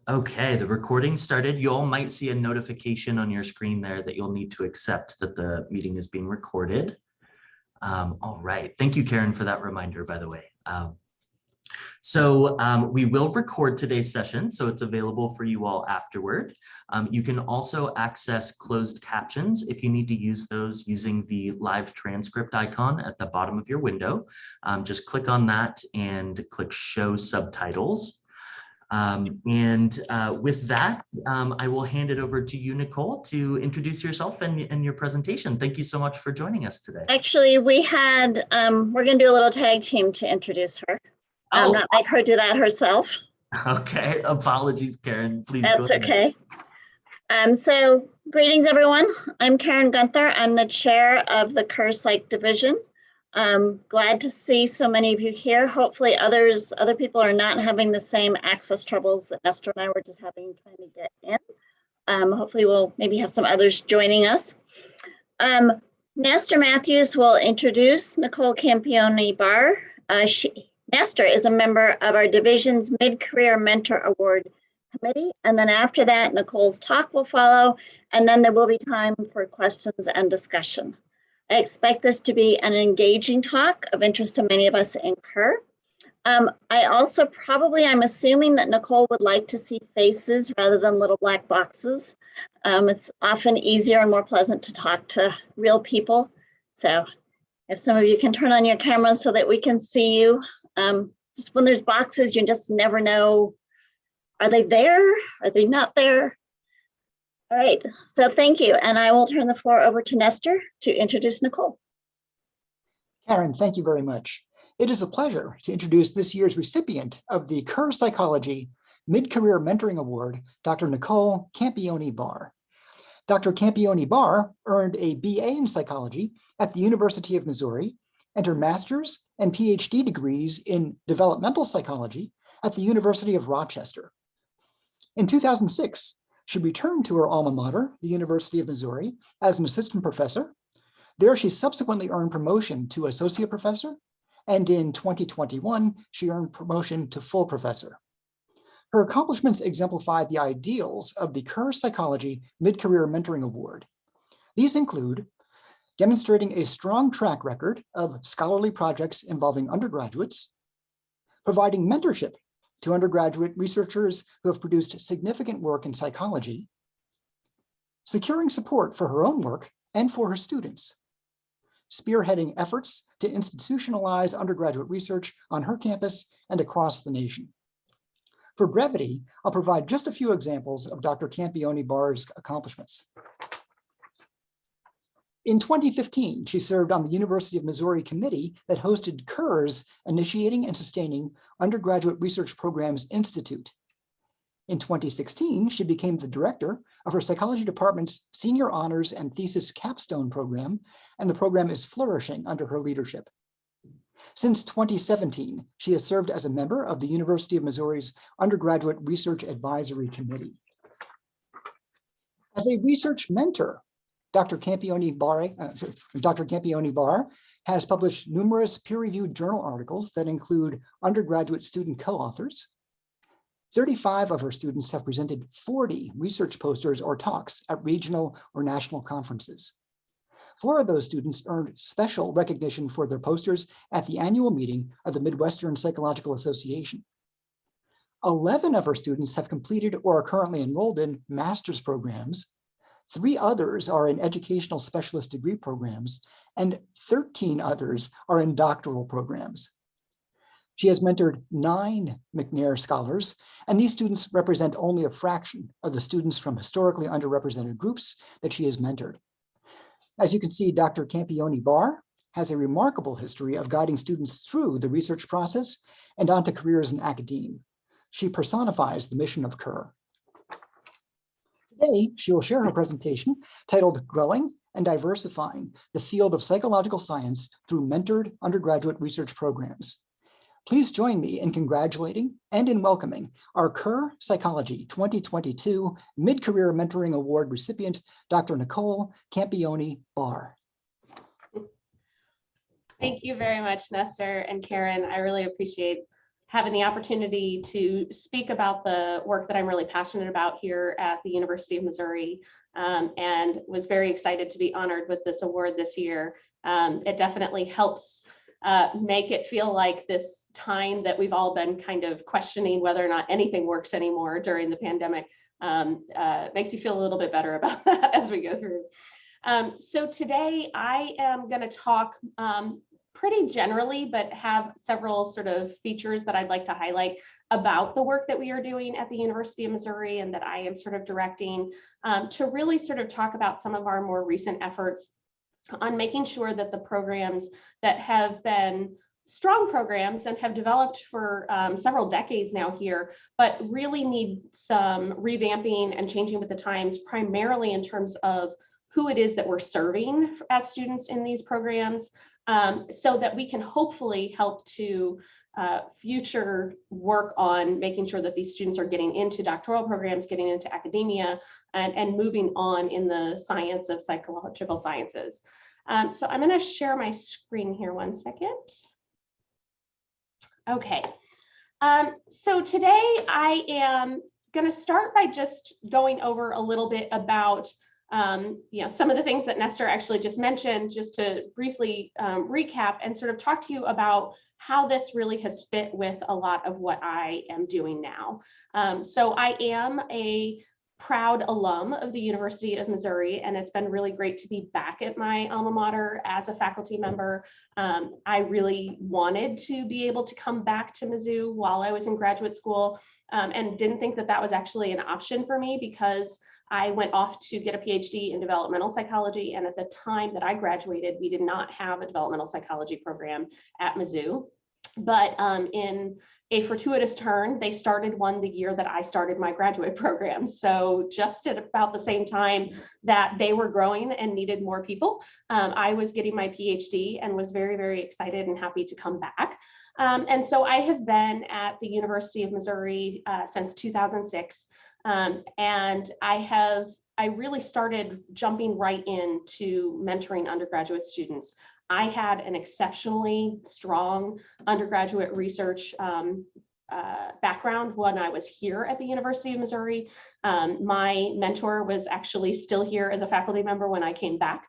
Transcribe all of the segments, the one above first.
Okay, the recording started. You all might see a notification on your screen there that you'll need to accept that the meeting is being recorded. All right, thank you, Karen, for that reminder, by the way. We will record today's session, so it's available for you all afterward. You can also access closed captions if you need to use those using the live transcript icon at the bottom of your window. Just click on that and click Show Subtitles. With that, I will hand it over to you, Nicole, to introduce yourself and your presentation. Thank you so much for joining us today. Actually, we had, we're going to do a little tag team to introduce her. Not make her do that herself. Okay, apologies, Karen. Please That's go ahead. Okay. So greetings, everyone. I'm Karen Gunther. I'm the chair of the Career Psych Division. Glad to see so many of you here. Hopefully other people are not having the same access troubles that Nestor and I were just having trying to get in. Hopefully we'll maybe have some others joining us. Nestor Matthews will introduce Nicole Campione-Barr. Nestor is a member of our Division's Mid-Career Mentor Award Committee. And then after that, Nicole's talk will follow, and then there will be time for questions and discussion. I expect this to be an engaging talk of interest to many of us in CUR. I'm assuming that Nicole would like to see faces rather than little black boxes. It's often easier and more pleasant to talk to real people. So if some of you can turn on your cameras so that we can see you. Just when there's boxes, you just never know, are they there? Are they not there? All right, so thank you. And I will turn the floor over to Nestor to introduce Nicole. Karen, thank you very much. It is a pleasure to introduce this year's recipient of the Career Psychology Mid-Career Mentoring Award, Dr. Nicole Campione-Barr. Dr. Campione-Barr earned a BA in psychology at the University of Missouri and her master's and PhD degrees in developmental psychology at the University of Rochester. In 2006, she returned to her alma mater, the University of Missouri, as an assistant professor. There, she subsequently earned promotion to associate professor, and in 2021, she earned promotion to full professor. Her accomplishments exemplify the ideals of the Career Psychology Mid-Career Mentoring Award. These include demonstrating a strong track record of scholarly projects involving undergraduates, providing mentorship to undergraduate researchers who have produced significant work in psychology, securing support for her own work and for her students, spearheading efforts to institutionalize undergraduate research on her campus and across the nation. For brevity, I'll provide just a few examples of Dr. Campione-Barr's accomplishments. In 2015, she served on the University of Missouri committee that hosted CUR's Initiating and Sustaining Undergraduate Research Programs Institute. In 2016, she became the director of her psychology department's Senior Honors and Thesis Capstone program, and the program is flourishing under her leadership. Since 2017, she has served as a member of the University of Missouri's Undergraduate Research Advisory Committee. As a research mentor, Dr. Campione-Barr has published numerous peer-reviewed journal articles that include undergraduate student co-authors. 35 of her students have presented 40 research posters or talks at regional or national conferences. 4 of those students earned special recognition for their posters at the annual meeting of the Midwestern Psychological Association. 11 of her students have completed or are currently enrolled in master's programs. 3 others are in educational specialist degree programs, and 13 others are in doctoral programs. She has mentored 9 McNair scholars, and these students represent only a fraction of the students from historically underrepresented groups that she has mentored. As you can see, Dr. Campione-Barr has a remarkable history of guiding students through the research process and onto careers in academia. She personifies the mission of CUR. Today, she will share her presentation titled Growing and Diversifying the Field of Psychological Science Through Mentored Undergraduate Research Programs. Please join me in congratulating and in welcoming our Career Psychology 2022 Mid-Career Mentoring Award recipient, Dr. Nicole Campione-Barr. Thank you very much, Nestor and Karen. I really appreciate having the opportunity to speak about the work that I'm really passionate about here at the University of Missouri, and was very excited to be honored with this award this year. It definitely helps make it feel like this time that we've all been kind of questioning whether or not anything works anymore during the pandemic, makes you feel a little bit better about that as we go through. So today I am going to talk pretty generally, but have several sort of features that I'd like to highlight about the work that we are doing at the University of Missouri and that I am sort of directing, to really sort of talk about some of our more recent efforts on making sure that the programs that have been strong programs and have developed for several decades now here, but really need some revamping and changing with the times, primarily in terms of who it is that we're serving as students in these programs, so that we can hopefully help to future work on making sure that these students are getting into doctoral programs, getting into academia, and moving on in the science of psychological sciences. So I'm going to share my screen here one second. Okay, so today I am going to start by just going over a little bit about some of the things that Nestor actually just mentioned, just to briefly recap and sort of talk to you about how this really has fit with a lot of what I am doing now. So I am a proud alum of the University of Missouri, and it's been really great to be back at my alma mater as a faculty member. I really wanted to be able to come back to Mizzou while I was in graduate school, and didn't think that that was actually an option for me because I went off to get a PhD in developmental psychology, and at the time that I graduated, we did not have a developmental psychology program at Mizzou. But in a fortuitous turn, they started one the year that I started my graduate program. So just at about the same time that they were growing and needed more people, I was getting my PhD and was very, very excited and happy to come back. And so I have been at the University of Missouri since 2006. And I really started jumping right into mentoring undergraduate students. I had an exceptionally strong undergraduate research background when I was here at the University of Missouri. My mentor was actually still here as a faculty member when I came back.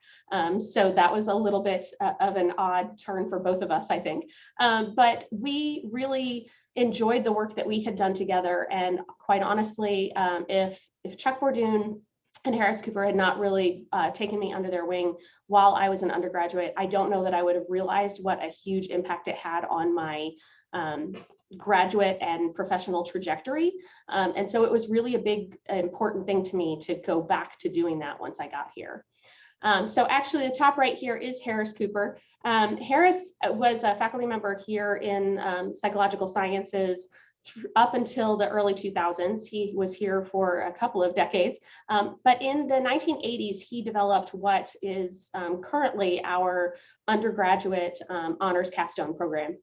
So that was a little bit of an odd turn for both of us, I think. But we really enjoyed the work that we had done together. And quite honestly, if Chuck Bordoon and Harris Cooper had not really taken me under their wing while I was an undergraduate, I don't know that I would have realized what a huge impact it had on my graduate and professional trajectory. And so it was really a big, important thing to me to go back to doing that once I got here. So actually the top right here is Harris Cooper. Harris was a faculty member here in psychological sciences up until the early 2000s. He was here for a couple of decades, but in the 1980s, he developed what is currently our undergraduate honors capstone program.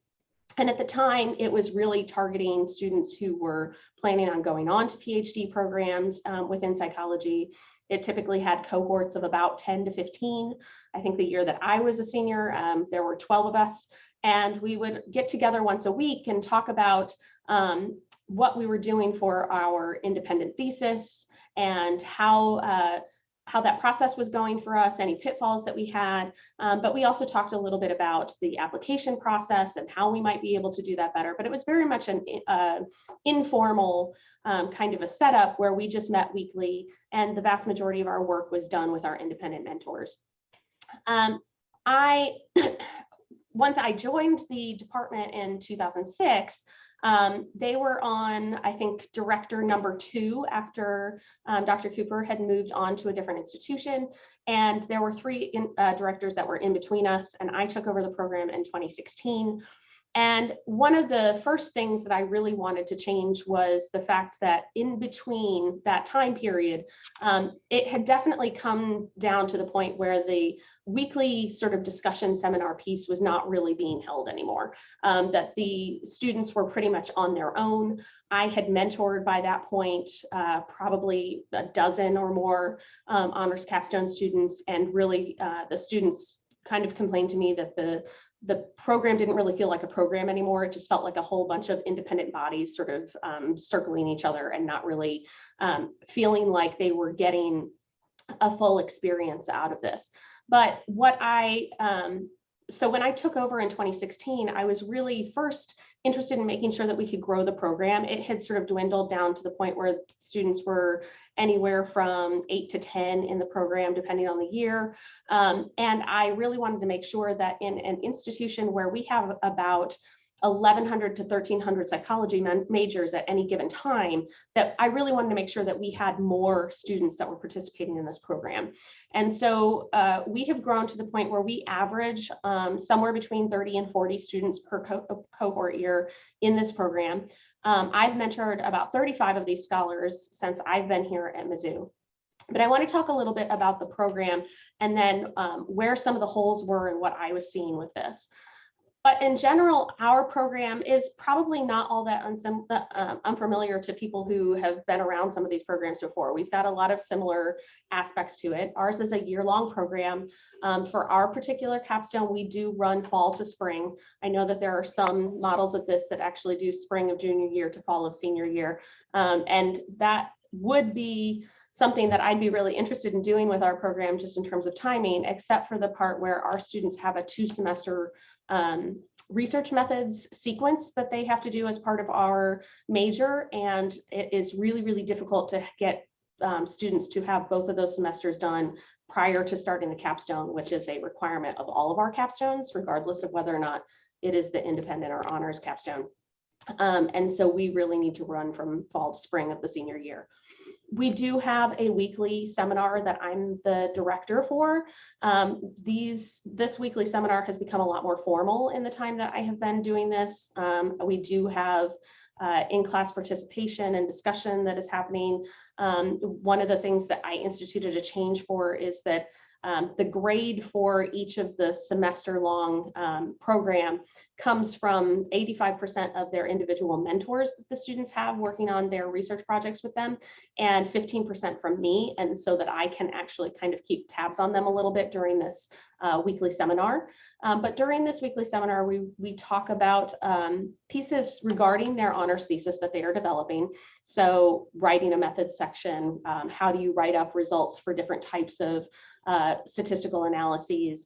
And at the time, it was really targeting students who were planning on going on to PhD programs within psychology. It typically had cohorts of about 10 to 15. I think the year that I was a senior, there were 12 of us. And we would get together once a week and talk about what we were doing for our independent thesis and how that process was going for us, any pitfalls that we had. But we also talked a little bit about the application process and how we might be able to do that better. But it was very much an informal kind of a setup where we just met weekly, and the vast majority of our work was done with our independent mentors. Once I joined the department in 2006, they were on, I think, director number 2 after Dr. Cooper had moved on to a different institution. And there were 3 directors that were in between us, and I took over the program in 2016. And one of the first things that I really wanted to change was the fact that in between that time period, it had definitely come down to the point where the weekly sort of discussion seminar piece was not really being held anymore, that the students were pretty much on their own. I had mentored by that point probably a dozen or more honors capstone students, and really the students kind of complained to me that the program didn't really feel like a program anymore. It just felt like a whole bunch of independent bodies sort of circling each other and not really feeling like they were getting a full experience out of this. But so when I took over in 2016, I was really first interested in making sure that we could grow the program. It had sort of dwindled down to the point where students were anywhere from 8 to 10 in the program, depending on the year. And I really wanted to make sure that in an institution where we have about 1,100 to 1,300 psychology majors at any given time, that I really wanted to make sure that we had more students that were participating in this program. And so we have grown to the point where we average somewhere between 30 and 40 students per cohort year in this program. I've mentored about 35 of these scholars since I've been here at Mizzou. But I want to talk a little bit about the program and then where some of the holes were and what I was seeing with this. But in general, our program is probably not all that unfamiliar to people who have been around some of these programs before. We've got a lot of similar aspects to it. Ours is a year-long program. For our particular capstone, we do run fall to spring. I know that there are some models of this that actually do spring of junior year to fall of senior year. And that would be something that I'd be really interested in doing with our program just in terms of timing, except for the part where our students have a 2-semester research methods sequence that they have to do as part of our major. And it is really, really difficult to get students to have both of those semesters done prior to starting the capstone, which is a requirement of all of our capstones, regardless of whether or not it is the independent or honors capstone. And so we really need to run from fall to spring of the senior year. We do have a weekly seminar that I'm the director for. This weekly seminar has become a lot more formal in the time that I have been doing this. We do have in-class participation and discussion that is happening. One of the things that I instituted a change for is that the grade for each of the semester-long program comes from 85% of their individual mentors that the students have working on their research projects with them, and 15% from me, and so that I can actually kind of keep tabs on them a little bit during this weekly seminar. But during this weekly seminar, we talk about pieces regarding their honors thesis that they are developing. So writing a methods section, how do you write up results for different types of statistical analyses,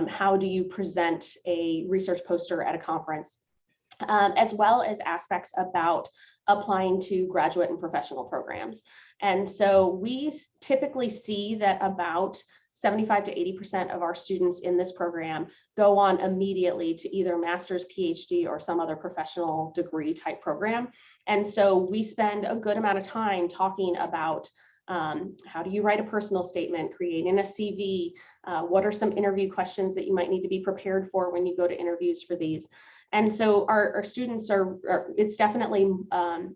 how do you present a research poster at a conference, as well as aspects about applying to graduate and professional programs. And so we typically see that about 75 to 80% of our students in this program go on immediately to either master's, PhD, or some other professional degree type program. And so we spend a good amount of time talking about how do you write a personal statement, creating a CV, what are some interview questions that you might need to be prepared for when you go to interviews for these. And so our students it's definitely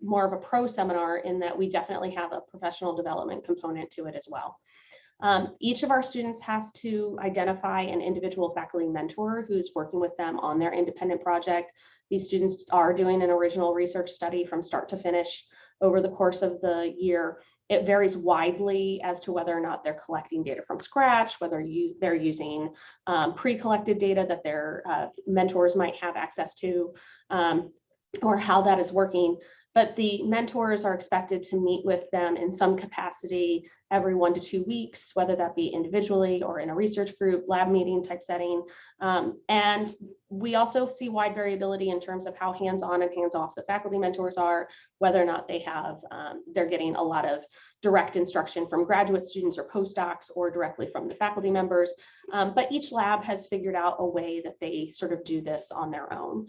more of a pro seminar in that we definitely have a professional development component to it as well. Each of our students has to identify an individual faculty mentor who's working with them on their independent project. These students are doing an original research study from start to finish over the course of the year. It varies widely as to whether or not they're collecting data from scratch, whether they're using pre-collected data that their mentors might have access to, or how that is working. But the mentors are expected to meet with them in some capacity every 1 to 2 weeks, whether that be individually or in a research group, lab meeting type setting. And we also see wide variability in terms of how hands-on and hands-off the faculty mentors are, whether or not they're getting a lot of direct instruction from graduate students or postdocs or directly from the faculty members. But each lab has figured out a way that they sort of do this on their own.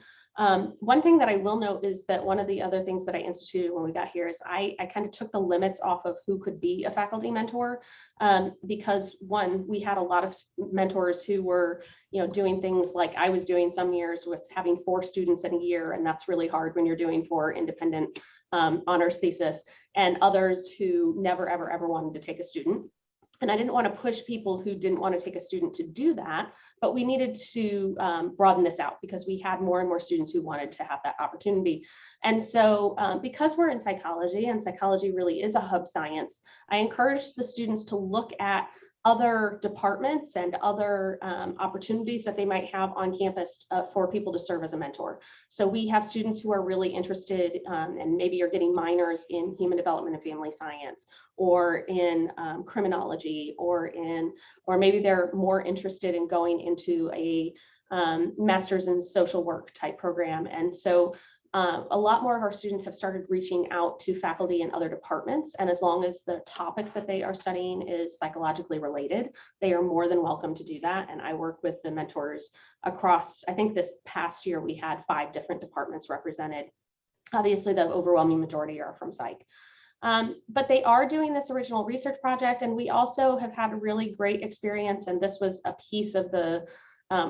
One thing that I will note is that one of the other things that I instituted when we got here is I kind of took the limits off of who could be a faculty mentor, because one, we had a lot of mentors who were, doing things like I was doing some years with having 4 students in a year, and that's really hard when you're doing 4 independent honors thesis, and others who never, ever, ever wanted to take a student. And I didn't want to push people who didn't want to take a student to do that, but we needed to broaden this out because we had more and more students who wanted to have that opportunity. And so because we're in psychology and psychology really is a hub science, I encouraged the students to look at other departments and other opportunities that they might have on campus for people to serve as a mentor. So we have students who are really interested and maybe you're getting minors in human development and family science, or in criminology, or maybe they're more interested in going into a master's in social work type program. And so a lot more of our students have started reaching out to faculty in other departments. And as long as the topic that they are studying is psychologically related, they are more than welcome to do that. And I work with the mentors across, I think this past year, we had 5 different departments represented. Obviously, the overwhelming majority are from psych. But they are doing this original research project. And we also have had a really great experience. And this was a piece of the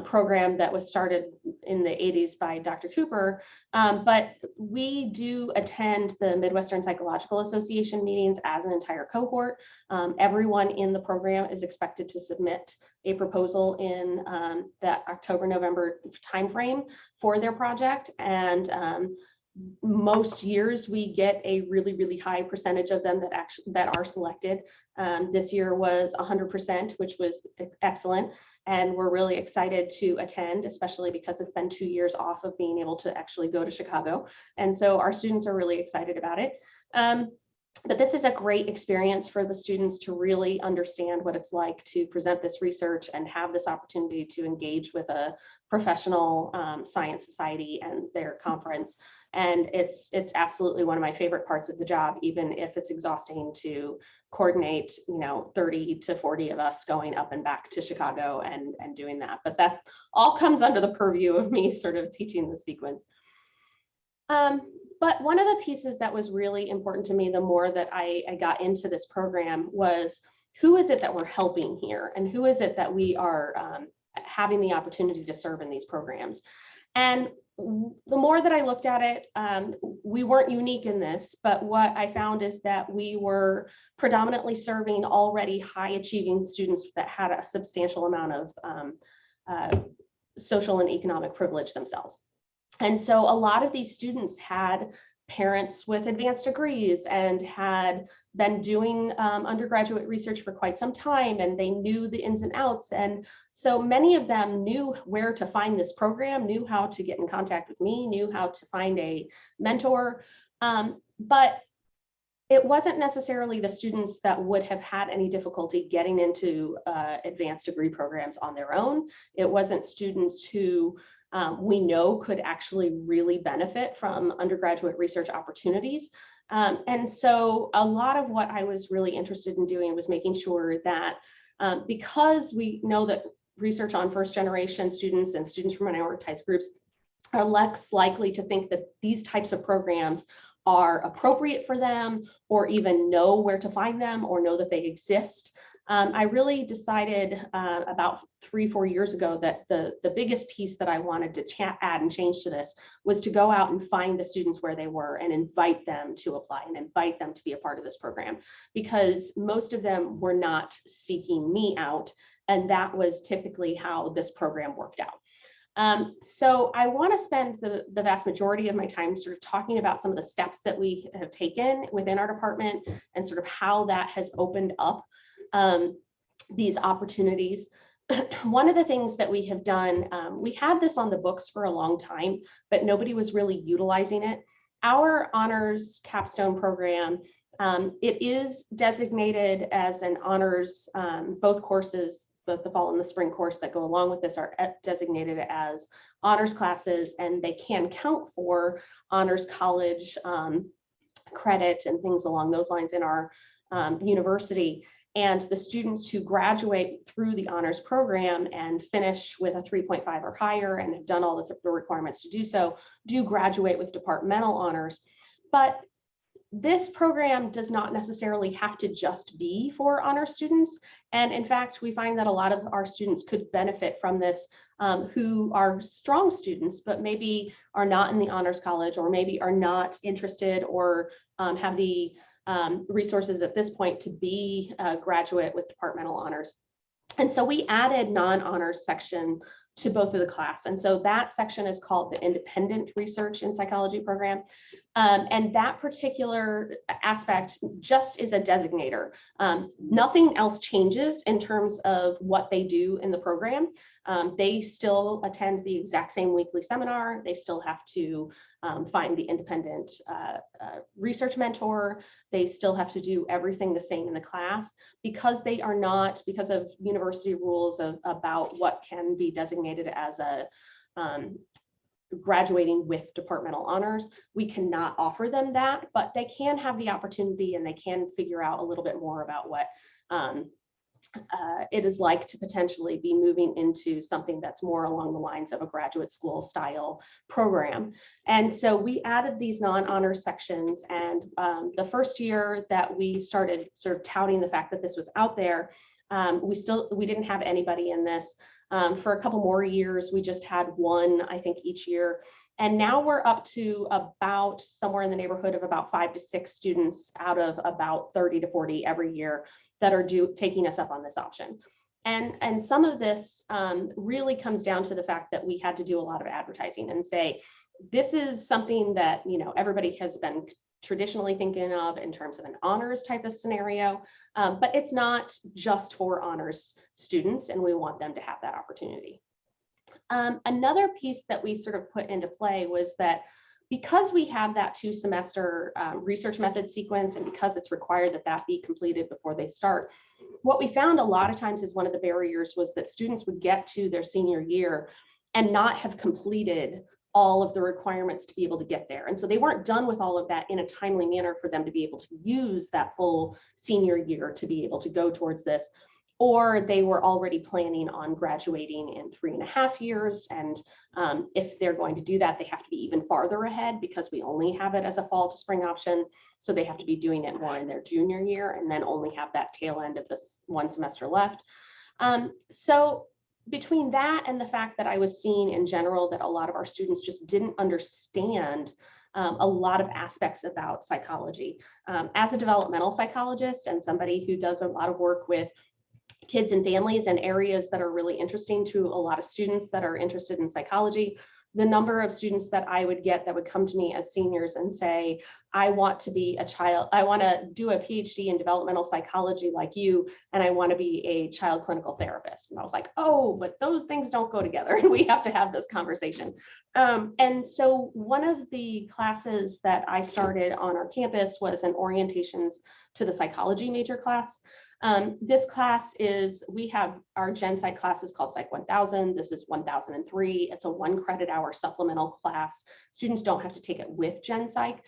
program that was started in the 80s by Dr. Cooper, but we do attend the Midwestern Psychological Association meetings as an entire cohort. Everyone in the program is expected to submit a proposal in that October-November timeframe for their project, and most years we get a really high percentage of them that are selected. This year was 100%, which was excellent. And we're really excited to attend, especially because it's been 2 years off of being able to actually go to Chicago. And so our students are really excited about it. But this is a great experience for the students to really understand what it's like to present this research and have this opportunity to engage with a professional science society and their conference. And it's absolutely one of my favorite parts of the job, even if it's exhausting to coordinate, 30 to 40 of us going up and back to Chicago and doing that. But that all comes under the purview of me sort of teaching the sequence. But one of the pieces that was really important to me, the more that I got into this program, was who is it that we're helping here? And who is it that we are having the opportunity to serve in these programs? And the more that I looked at it, we weren't unique in this, but what I found is that we were predominantly serving already high achieving students that had a substantial amount of social and economic privilege themselves. And so a lot of these students had parents with advanced degrees and had been doing undergraduate research for quite some time, and they knew the ins and outs. And so many of them knew where to find this program, knew how to get in contact with me, knew how to find a mentor. But it wasn't necessarily the students that would have had any difficulty getting into advanced degree programs on their own. It wasn't students who we know could actually really benefit from undergraduate research opportunities. And so a lot of what I was really interested in doing was making sure that because we know that research on first generation students and students from minoritized groups are less likely to think that these types of programs are appropriate for them, or even know where to find them, or know that they exist. I really decided about 3-4 years ago that the biggest piece that I wanted to add and change to this was to go out and find the students where they were and invite them to apply and invite them to be a part of this program, because most of them were not seeking me out, and that was typically how this program worked out. So I want to spend the vast majority of my time sort of talking about some of the steps that we have taken within our department and sort of how that has opened up these opportunities. One of the things that we have done, we had this on the books for a long time, but nobody was really utilizing it. Our honors capstone program, it is designated as an honors, both courses, both the fall and the spring course that go along with this are designated as honors classes, and they can count for honors college credit and things along those lines in our university. And the students who graduate through the honors program and finish with a 3.5 or higher and have done all the requirements to do so, do graduate with departmental honors. But this program does not necessarily have to just be for honor students. And in fact, we find that a lot of our students could benefit from this who are strong students, but maybe are not in the honors college, or maybe are not interested or have the resources at this point to be a graduate with departmental honors. And so we added non-honors section to both of the class. And so that section is called the Independent Research in Psychology program. And that particular aspect just is a designator. Nothing else changes in terms of what they do in the program. They still attend the exact same weekly seminar. They still have to find the independent research mentor. They still have to do everything the same in the class because they are not, because of university rules about what can be designated as a graduating with departmental honors. We cannot offer them that, but they can have the opportunity and they can figure out a little bit more about what it is like to potentially be moving into something that's more along the lines of a graduate school style program. And so we added these non-honor sections, and the first year that we started sort of touting the fact that this was out there, we didn't have anybody in this. For a couple more years, we just had one, I think, each year. And now we're up to about somewhere in the neighborhood of about 5 to 6 students out of about 30 to 40 every year that are taking us up on this option. And some of this really comes down to the fact that we had to do a lot of advertising and say, this is something that, you know, everybody has been traditionally thinking of in terms of an honors type of scenario, but it's not just for honors students, and we want them to have that opportunity. Another piece that we sort of put into play was that because we have that 2-semester research method sequence, and because it's required that that be completed before they start, what we found a lot of times is one of the barriers was that students would get to their senior year and not have completed all of the requirements to be able to get there. And so they weren't done with all of that in a timely manner for them to be able to use that full senior year to be able to go towards this. Or they were already planning on graduating in 3.5 years. And if they're going to do that, they have to be even farther ahead because we only have it as a fall to spring option. So they have to be doing it more in their junior year and then only have that tail end of this 1 semester left. So between that and the fact that I was seeing in general that a lot of our students just didn't understand a lot of aspects about psychology. As a developmental psychologist and somebody who does a lot of work with kids and families and areas that are really interesting to a lot of students that are interested in psychology, the number of students that I would get that would come to me as seniors and say, I want to be a child, I want to do a PhD in developmental psychology like you, and I want to be a child clinical therapist. And I was like, oh, but those things don't go together, and we have to have this conversation. And so one of the classes that I started on our campus was an orientations to the psychology major class. This class is, we have our Gen Psych classes called Psych 1000. This is 1003. It's a 1 credit hour supplemental class. Students don't have to take it with Gen Psych.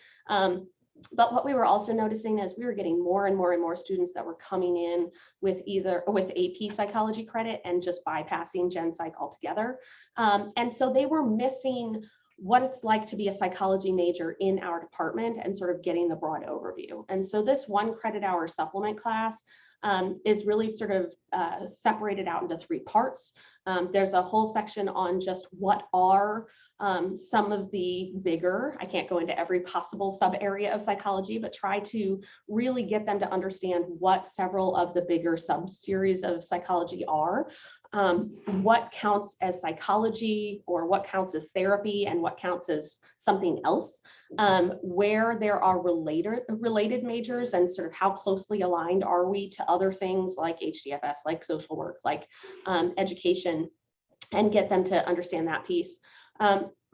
But what we were also noticing is we were getting more and more and more students that were coming in with AP psychology credit and just bypassing Gen Psych altogether. And so they were missing what it's like to be a psychology major in our department and sort of getting the broad overview. And so this 1 credit hour supplement class is really sort of separated out into 3 parts. There's a whole section on just what are some of the bigger, I can't go into every possible sub area of psychology, but try to really get them to understand what several of the bigger sub series of psychology are. What counts as psychology, or what counts as therapy, and what counts as something else, where there are related majors, and sort of how closely aligned are we to other things like HDFS, like social work, like education, and get them to understand that piece.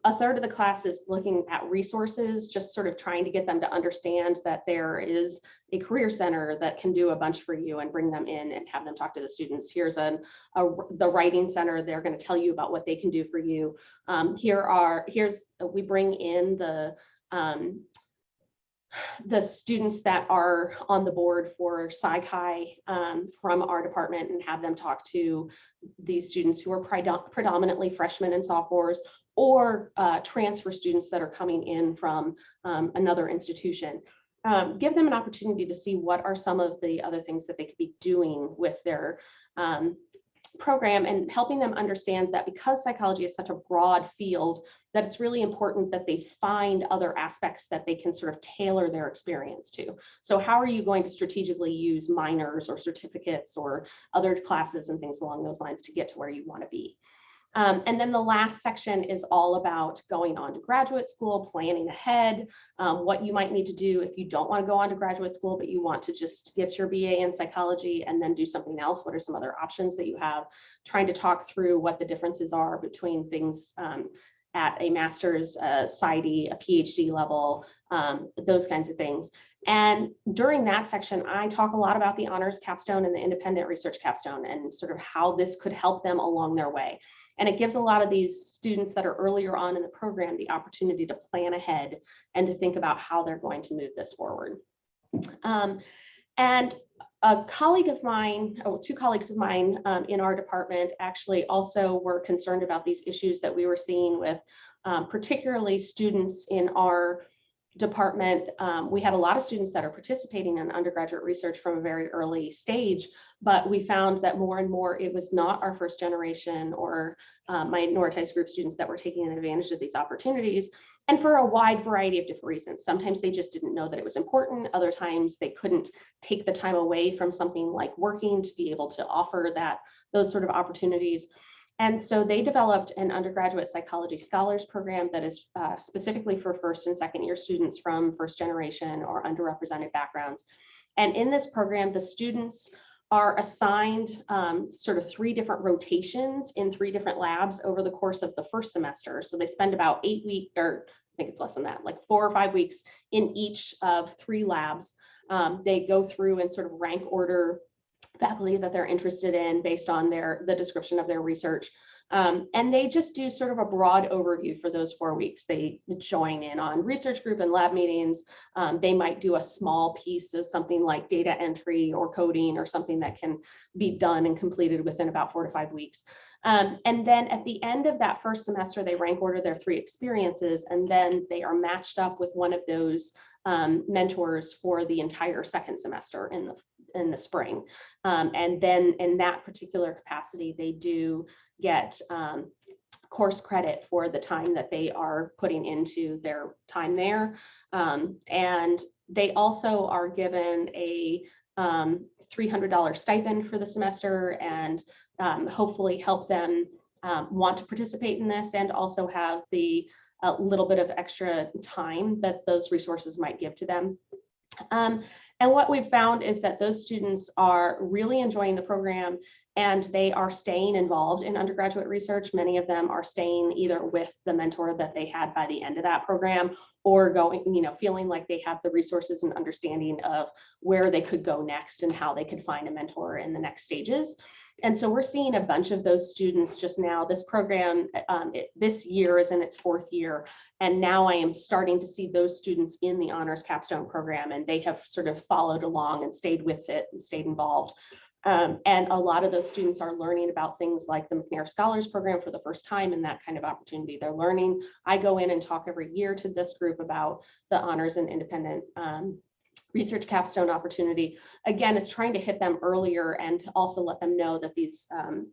A third of the class is looking at resources, just sort of trying to get them to understand that there is a career center that can do a bunch for you and bring them in and have them talk to the students. Here's the writing center. They're going to tell you about what they can do for you. We bring in the students that are on the board for Psych-Hi from our department and have them talk to these students who are predominantly freshmen and sophomores, or transfer students that are coming in from another institution. Give them an opportunity to see what are some of the other things that they could be doing with their program, and helping them understand that because psychology is such a broad field, that it's really important that they find other aspects that they can sort of tailor their experience to. So how are you going to strategically use minors or certificates or other classes and things along those lines to get to where you want to be? And then the last section is all about going on to graduate school, planning ahead, what you might need to do if you don't want to go on to graduate school, but you want to just get your BA in psychology and then do something else. What are some other options that you have? Trying to talk through what the differences are between things at a master's, PsyD, a PhD level, those kinds of things. And during that section, I talk a lot about the honors capstone and the independent research capstone and sort of how this could help them along their way. And it gives a lot of these students that are earlier on in the program the opportunity to plan ahead and to think about how they're going to move this forward. And a colleague of mine, two colleagues of mine in our department actually also were concerned about these issues that we were seeing with particularly students in our department. We had a lot of students that are participating in undergraduate research from a very early stage, but we found that more and more it was not our first generation or minoritized group students that were taking advantage of these opportunities, and for a wide variety of different reasons. Sometimes they just didn't know that it was important. Other times they couldn't take the time away from something like working to be able to offer those sort of opportunities. And so they developed an undergraduate psychology scholars program that is specifically for first and second year students from first generation or underrepresented backgrounds. And in this program, the students are assigned sort of 3 different rotations in 3 different labs over the course of the first semester. So they spend about 8 weeks, or I think it's less than that, like 4 or 5 weeks in each of 3 labs. They go through and sort of rank order faculty that they're interested in based on the description of their research. And they just do sort of a broad overview for those 4 weeks. They join in on research group and lab meetings. They might do a small piece of something like data entry or coding or something that can be done and completed within about 4 to 5 weeks. And then at the end of that first semester, they rank order their 3 experiences, and then they are matched up with one of those mentors for the entire second semester in the spring. And then in that particular capacity, they do get course credit for the time that they are putting into their time there. And they also are given a $300 stipend for the semester, and hopefully help them want to participate in this and also have the little bit of extra time that those resources might give to them. And what we've found is that those students are really enjoying the program and they are staying involved in undergraduate research. Many of them are staying either with the mentor that they had by the end of that program or going, feeling like they have the resources and understanding of where they could go next and how they could find a mentor in the next stages. And so we're seeing a bunch of those students just now. This program this year is in its 4th year. And now I am starting to see those students in the Honors Capstone program, and they have sort of followed along and stayed with it and stayed involved. And a lot of those students are learning about things like the McNair Scholars Program for the first time and that kind of opportunity they're learning. I go in and talk every year to this group about the Honors and Independent Research Capstone opportunity. Again, it's trying to hit them earlier and also let them know that these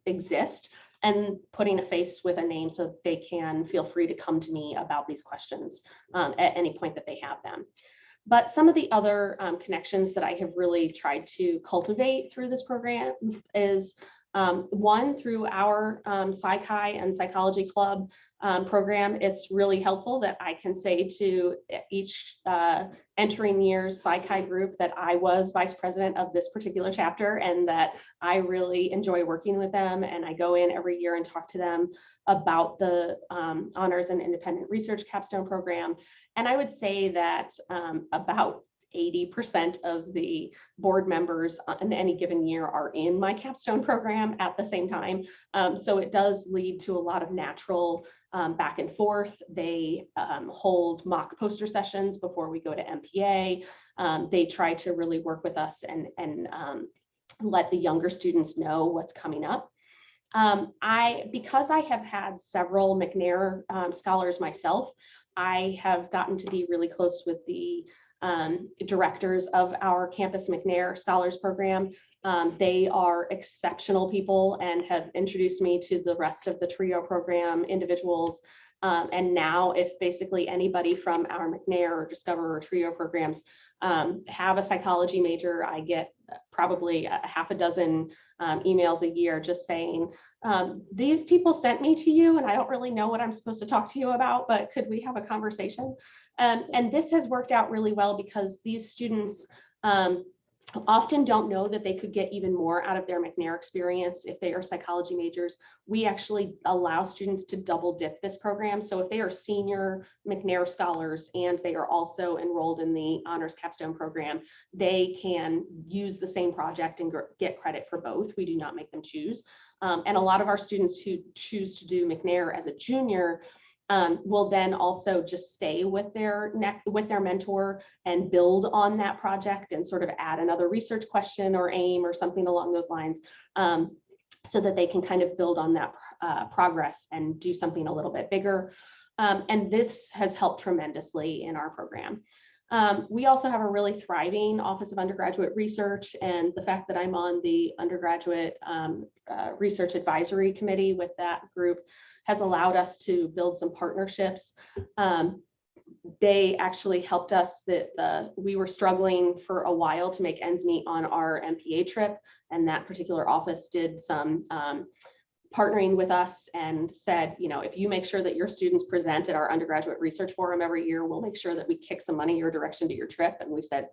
exist and putting a face with a name so they can feel free to come to me about these questions at any point that they have them. But some of the other connections that I have really tried to cultivate through this program is one, through our Psych-Chi and Psychology Club program. It's really helpful that I can say to each entering year's Psych-Chi group that I was vice president of this particular chapter and that I really enjoy working with them. And I go in every year and talk to them about the Honors and Independent Research Capstone program. And I would say that about 80% of the board members in any given year are in my capstone program at the same time. So it does lead to a lot of natural back and forth. They hold mock poster sessions before we go to MPA. They try to really work with us and let the younger students know what's coming up. Because I have had several McNair scholars myself, I have gotten to be really close with the directors of our Campus McNair Scholars Program. They are exceptional people and have introduced me to the rest of the TRIO program individuals. And now if basically anybody from our McNair or Discover or TRIO programs have a psychology major, I get probably a half a dozen emails a year just saying, these people sent me to you and I don't really know what I'm supposed to talk to you about, but could we have a conversation? And this has worked out really well because these students often don't know that they could get even more out of their McNair experience if they are psychology majors. We actually allow students to double dip this program. So if they are senior McNair scholars and they are also enrolled in the Honors Capstone program, they can use the same project and get credit for both. We do not make them choose. And a lot of our students who choose to do McNair as a junior will then also just stay with their mentor and build on that project and sort of add another research question or aim or something along those lines, so that they can kind of build on that progress and do something a little bit bigger. And this has helped tremendously in our program. We also have a really thriving Office of Undergraduate Research, and the fact that I'm on the Undergraduate Research Advisory Committee with that group has allowed us to build some partnerships. They actually helped us that we were struggling for a while to make ends meet on our MPA trip, and that particular office did some partnering with us and said, you know, if you make sure that your students present at our undergraduate research forum every year, we'll make sure that we kick some money your direction to your trip. And we said,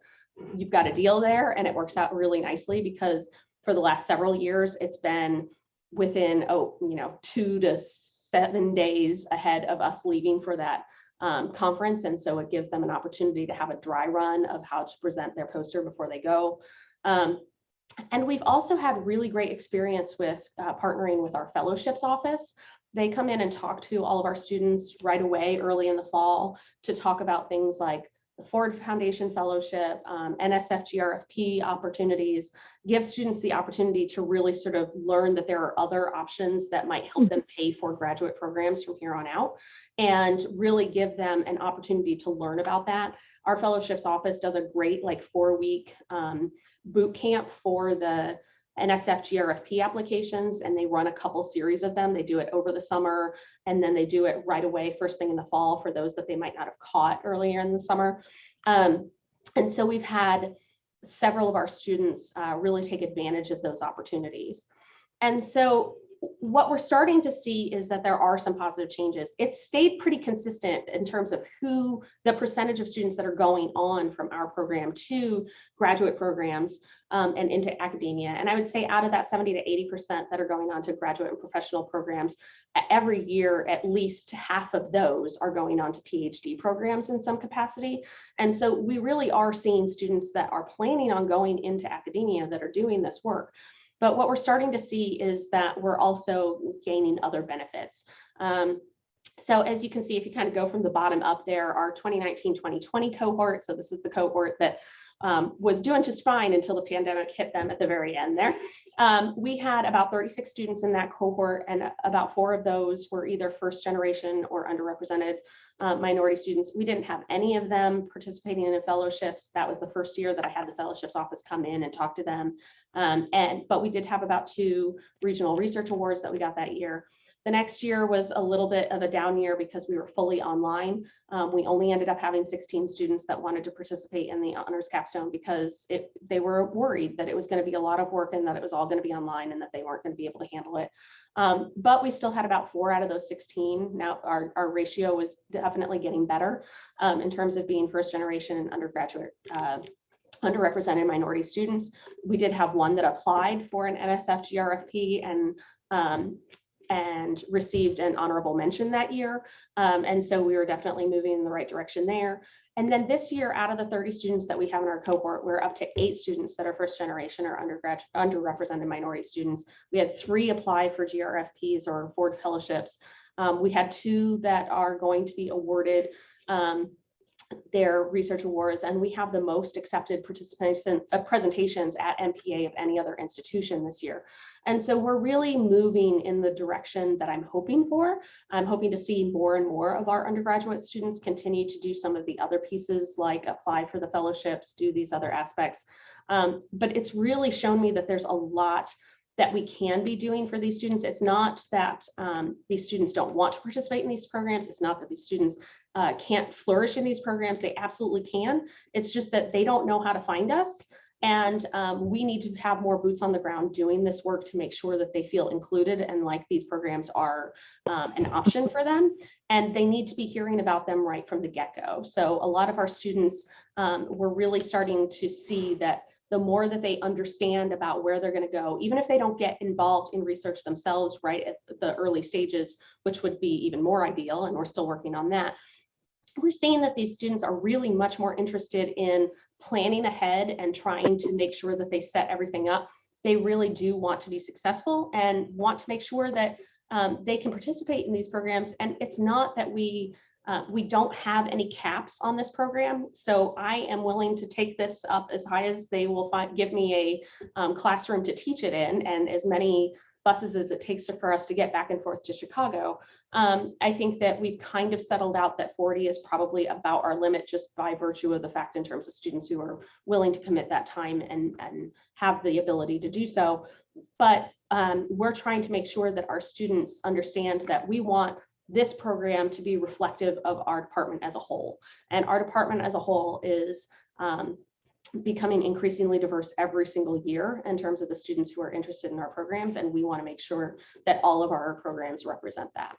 you've got a deal there. And it works out really nicely because for the last several years, it's been within, 2 to 7 days ahead of us leaving for that conference. And so it gives them an opportunity to have a dry run of how to present their poster before they go. And we've also had really great experience with partnering with our fellowships office. They come in and talk to all of our students right away early in the fall to talk about things like the Ford Foundation Fellowship, NSF GRFP opportunities, give students the opportunity to really sort of learn that there are other options that might help them pay for graduate programs from here on out, and really give them an opportunity to learn about that. Our fellowships office does a great 4-week boot camp for the NSF GRFP applications, and they run a couple series of them. They do it over the summer, and then they do it right away first thing in the fall for those that they might not have caught earlier in the summer. And so we've had several of our students really take advantage of those opportunities. And so what we're starting to see is that there are some positive changes. It's stayed pretty consistent in terms of who the percentage of students that are going on from our program to graduate programs and into academia. And I would say out of that 70 to 80% that are going on to graduate and professional programs, every year, at least half of those are going on to PhD programs in some capacity. And so we really are seeing students that are planning on going into academia that are doing this work. But what we're starting to see is that we're also gaining other benefits. So as you can see, if you kind of go from the bottom up there, our 2019-2020 cohort, so this is the cohort that was doing just fine until the pandemic hit them at the very end there. We had about 36 students in that cohort, and about 4 of those were either first generation or underrepresented minority students. We didn't have any of them participating in fellowships. That was the first year that I had the fellowships office come in and talk to them. But we did have about 2 regional research awards that we got that year. The next year was a little bit of a down year because we were fully online. We only ended up having 16 students that wanted to participate in the Honors Capstone because they were worried that it was going to be a lot of work and that it was all going to be online and that they weren't going to be able to handle it. But we still had about 4 out of those 16. Now our ratio was definitely getting better in terms of being first generation and undergraduate underrepresented minority students. We did have 1 that applied for an NSF GRFP and received an honorable mention that year. And so we were definitely moving in the right direction there. And then this year, out of the 30 students that we have in our cohort, we're up to 8 students that are first generation or underrepresented minority students. We had 3 apply for GRFPs or Ford fellowships. We had 2 that are going to be awarded their research awards, and we have the most accepted presentations at MPA of any other institution this year. And so we're really moving in the direction that I'm hoping for. I'm hoping to see more and more of our undergraduate students continue to do some of the other pieces like apply for the fellowships, do these other aspects. But it's really shown me that there's a lot that we can be doing for these students. It's not that these students don't want to participate in these programs. It's not that these students can't flourish in these programs. They absolutely can. It's just that they don't know how to find us. And we need to have more boots on the ground doing this work to make sure that they feel included and like these programs are an option for them. And they need to be hearing about them right from the get-go. So a lot of our students, we're really starting to see that the more that they understand about where they're going to go, even if they don't get involved in research themselves right at the early stages, which would be even more ideal, and we're still working on that, we're seeing that these students are really much more interested in planning ahead and trying to make sure that they set everything up. They really do want to be successful and want to make sure that they can participate in these programs. And it's not that we don't have any caps on this program. So I am willing to take this up as high as they will give me a classroom to teach it in, and as many buses as it takes for us to get back and forth to Chicago. I think that we've kind of settled out that 40 is probably about our limit, just by virtue of the fact in terms of students who are willing to commit that time and have the ability to do so. But we're trying to make sure that our students understand that we want this program to be reflective of our department as a whole. And our department as a whole is becoming increasingly diverse every single year in terms of the students who are interested in our programs. And we want to make sure that all of our programs represent that.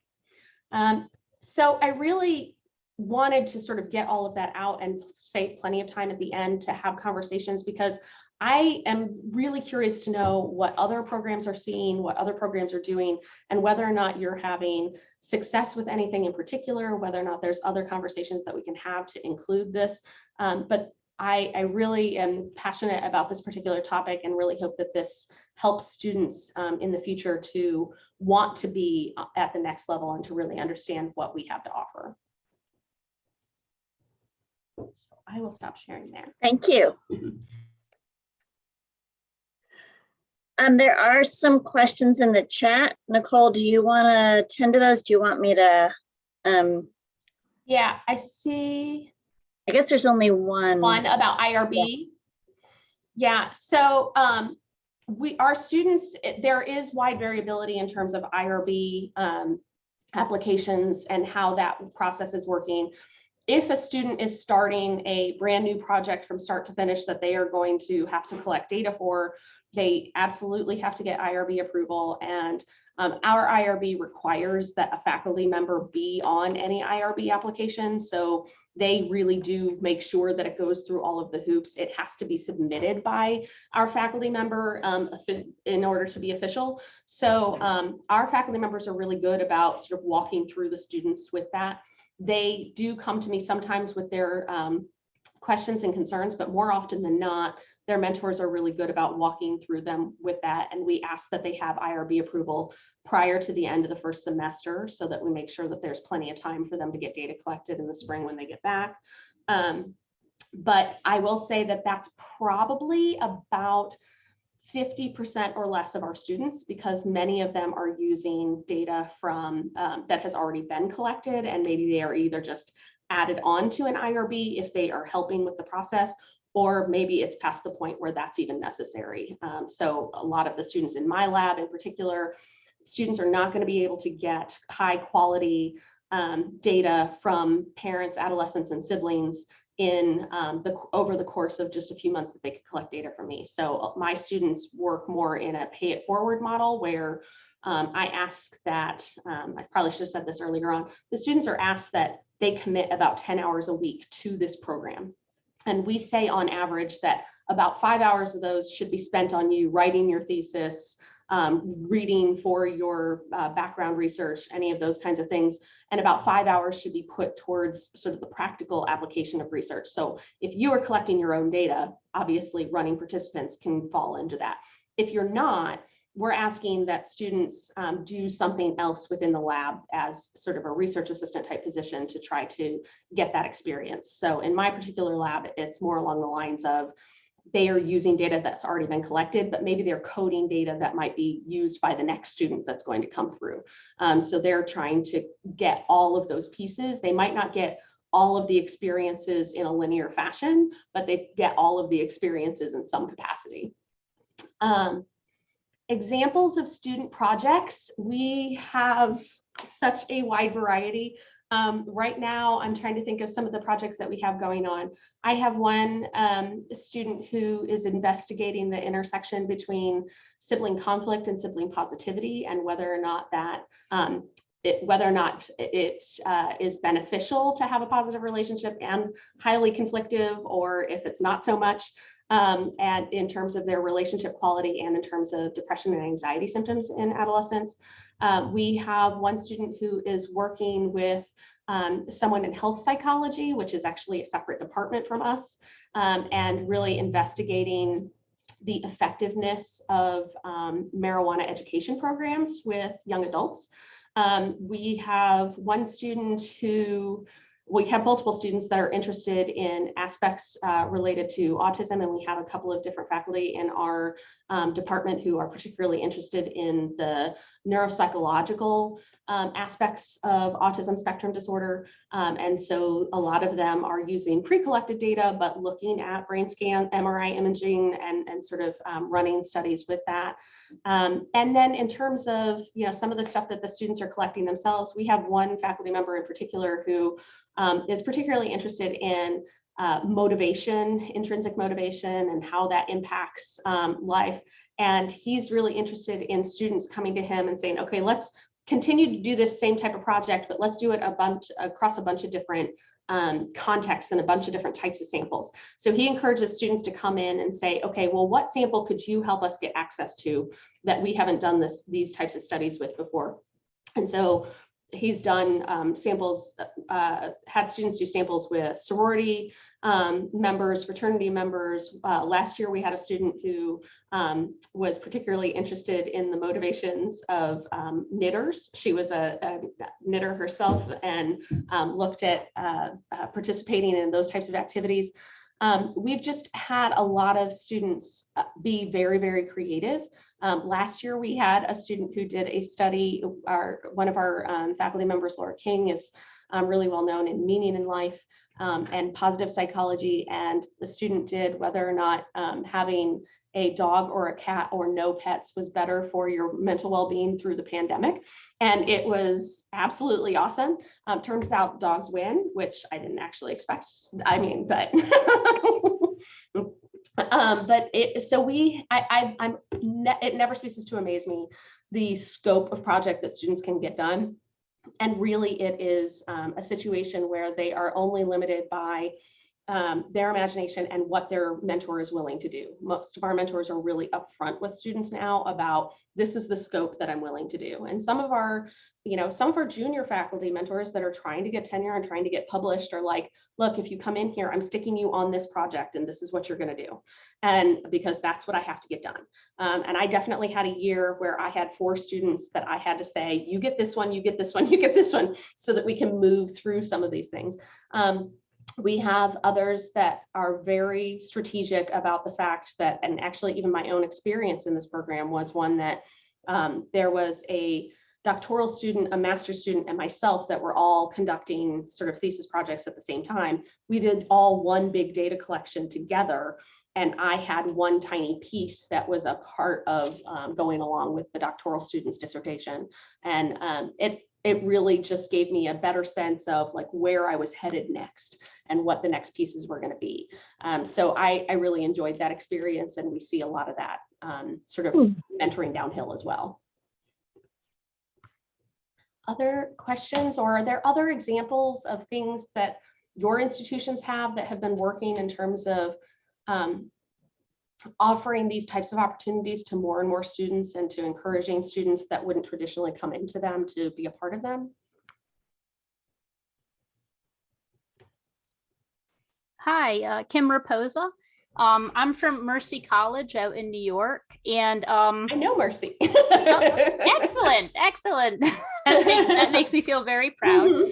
So I really wanted to sort of get all of that out and save plenty of time at the end to have conversations, because I am really curious to know what other programs are seeing, what other programs are doing, and whether or not you're having success with anything in particular, whether or not there's other conversations that we can have to include this. But I really am passionate about this particular topic and really hope that this helps students in the future to want to be at the next level and to really understand what we have to offer. So I will stop sharing there. Thank you. There are some questions in the chat. Nicole, do you want to attend to those? Do you want me to? Yeah, I see. I guess there's only one. One about IRB. Yeah, so our students, there is wide variability in terms of IRB applications and how that process is working. If a student is starting a brand new project from start to finish that they are going to have to collect data for, they absolutely have to get IRB approval. And our IRB requires that a faculty member be on any IRB application. So they really do make sure that it goes through all of the hoops. It has to be submitted by our faculty member in order to be official. So our faculty members are really good about sort of walking through the students with that. They do come to me sometimes with their questions and concerns, but more often than not, their mentors are really good about walking through them with that. And we ask that they have IRB approval prior to the end of the first semester so that we make sure that there's plenty of time for them to get data collected in the spring when they get back. But I will say that that's probably about 50% or less of our students, because many of them are using data from that has already been collected, and maybe they are either just added on to an IRB if they are helping with the process, or maybe it's past the point where that's even necessary. So a lot of the students in my lab in particular, students are not going to be able to get high quality data from parents, adolescents, and siblings in over the course of just a few months that they could collect data from me. So my students work more in a pay it forward model where I ask that, I probably should have said this earlier on, the students are asked that they commit about 10 hours a week to this program. And we say on average that about 5 hours of those should be spent on you writing your thesis, reading for your background research, any of those kinds of things. And about 5 hours should be put towards sort of the practical application of research. So if you are collecting your own data, obviously running participants can fall into that. If you're not, we're asking that students do something else within the lab as sort of a research assistant type position to try to get that experience. So in my particular lab, it's more along the lines of they are using data that's already been collected, but maybe they're coding data that might be used by the next student that's going to come through. So they're trying to get all of those pieces. They might not get all of the experiences in a linear fashion, but they get all of the experiences in some capacity. Examples of student projects, we have such a wide variety. Right now, I'm trying to think of some of the projects that we have going on. I have one student who is investigating the intersection between sibling conflict and sibling positivity, and whether or not that it is beneficial to have a positive relationship and highly conflictive, or if it's not so much. And in terms of their relationship quality and in terms of depression and anxiety symptoms in adolescence. We have one student who is working with someone in health psychology, which is actually a separate department from us, and really investigating the effectiveness of marijuana education programs with young adults. We have one student who, we have multiple students that are interested in aspects related to autism, and we have a couple of different faculty in our department who are particularly interested in the neuropsychological aspects of autism spectrum disorder. And so a lot of them are using pre-collected data, but looking at brain scan, MRI imaging, and sort of running studies with that. And then in terms of, you know, some of the stuff that the students are collecting themselves, we have one faculty member in particular who is particularly interested in motivation, intrinsic motivation, and how that impacts life. And he's really interested in students coming to him and saying, okay, let's continue to do this same type of project, but let's do it across a bunch of different contexts and a bunch of different types of samples. So he encourages students to come in and say, okay, well, what sample could you help us get access to that we haven't done these types of studies with before? And so he's done samples, had students do samples with sorority members, fraternity members. Last year, we had a student who was particularly interested in the motivations of knitters. She was a knitter herself and looked at participating in those types of activities. We've just had a lot of students be very, very creative. Last year, we had a student who did a study. One of our faculty members, Laura King, is really well known in meaning in life and positive psychology. And the student did whether or not having a dog or a cat or no pets was better for your mental well-being through the pandemic. And it was absolutely awesome. Turns out dogs win, which I didn't actually expect. I mean, but it never ceases to amaze me, the scope of project that students can get done. And really it is a situation where they are only limited by their imagination and what their mentor is willing to do. Most of our mentors are really upfront with students now about, this is the scope that I'm willing to do. And some of our junior faculty mentors that are trying to get tenure and trying to get published are like, look, if you come in here, I'm sticking you on this project and this is what you're going to do. And because that's what I have to get done. And I definitely had a year where I had 4 students that I had to say, you get this one, you get this one, you get this one, so that we can move through some of these things. We have others that are very strategic about the fact that, and actually even my own experience in this program was one that there was a doctoral student, a master's student, and myself that were all conducting sort of thesis projects at the same time. We did all one big data collection together, and I had one tiny piece that was a part of going along with the doctoral student's dissertation. And it really just gave me a better sense of like where I was headed next and what the next pieces were going to be. So I really enjoyed that experience, and we see a lot of that sort of mentoring downhill as well. Other questions, or are there other examples of things that your institutions have that have been working in terms of offering these types of opportunities to more and more students and to encouraging students that wouldn't traditionally come into them to be a part of them? Hi, Kim Raposa. I'm from Mercy College out in New York, and I know Mercy. excellent. That makes me feel very proud.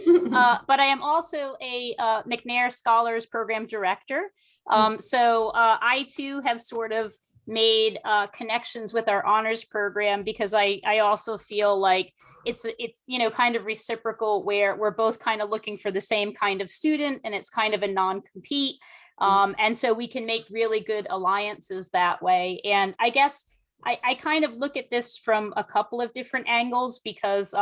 But I am also a McNair Scholars Program Director. So I too have sort of made connections with our honors program, because I also feel like it's kind of reciprocal, where we're both kind of looking for the same kind of student, and it's kind of a non-compete. And so we can make really good alliances that way. And I guess I kind of look at this from a couple of different angles because,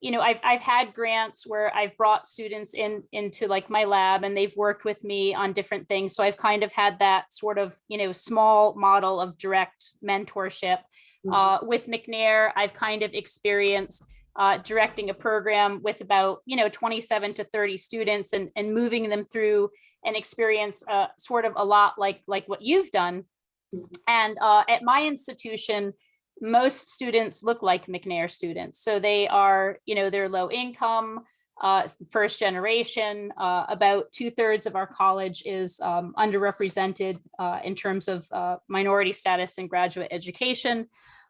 you know, I've had grants where I've brought students into like my lab and they've worked with me on different things. So I've kind of had that sort of, you know, small model of direct mentorship. With McNair, I've kind of experienced directing a program with about, you know, 27 to 30 students and moving them through an experience sort of a lot like what you've done. And at my institution, most students look like McNair students. So they are, you know, they're low income, first generation. About 2/3 of our college is underrepresented in terms of minority status in graduate education.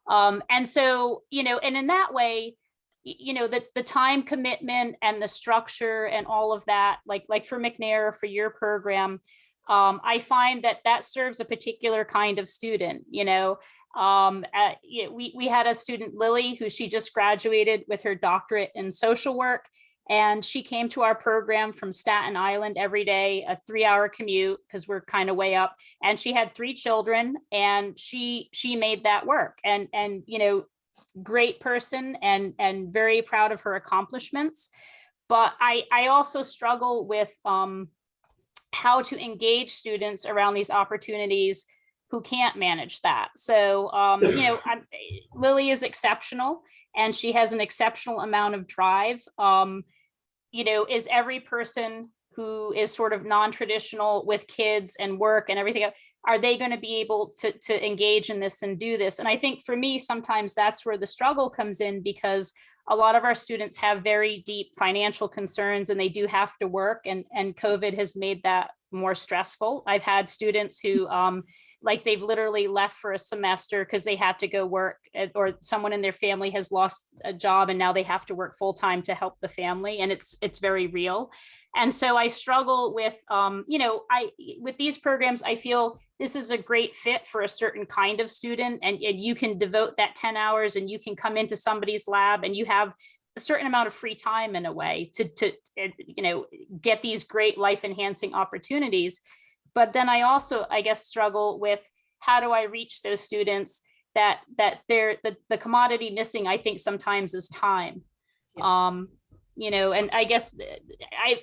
And so, you know, and in that way, you know, the time commitment and the structure and all of that, like for McNair, for your program, I find that serves a particular kind of student. You know, we had a student, Lily, who she just graduated with her doctorate in social work, and she came to our program from Staten Island every day, a 3-hour commute because we're kind of way up, and she had 3 children, and she made that work, and you know, great person and very proud of her accomplishments. But I also struggle with how to engage students around these opportunities who can't manage that. So, you know, Lily is exceptional and she has an exceptional amount of drive. You know, is every person who is sort of non-traditional with kids and work and everything, are they going to be able to engage in this and do this? And I think for me, sometimes that's where the struggle comes in, because a lot of our students have very deep financial concerns and they do have to work, and COVID has made that more stressful. I've had students who like they've literally left for a semester because they had to go work, or someone in their family has lost a job and now they have to work full time to help the family, and it's very real. And so I struggle with, you know, with these programs, I feel this is a great fit for a certain kind of student, and you can devote that 10 hours and you can come into somebody's lab and you have a certain amount of free time in a way to you know, get these great life enhancing opportunities. But then I also, I guess, struggle with how do I reach those students that they're the commodity missing, I think sometimes, is time. Yeah. You know, and I guess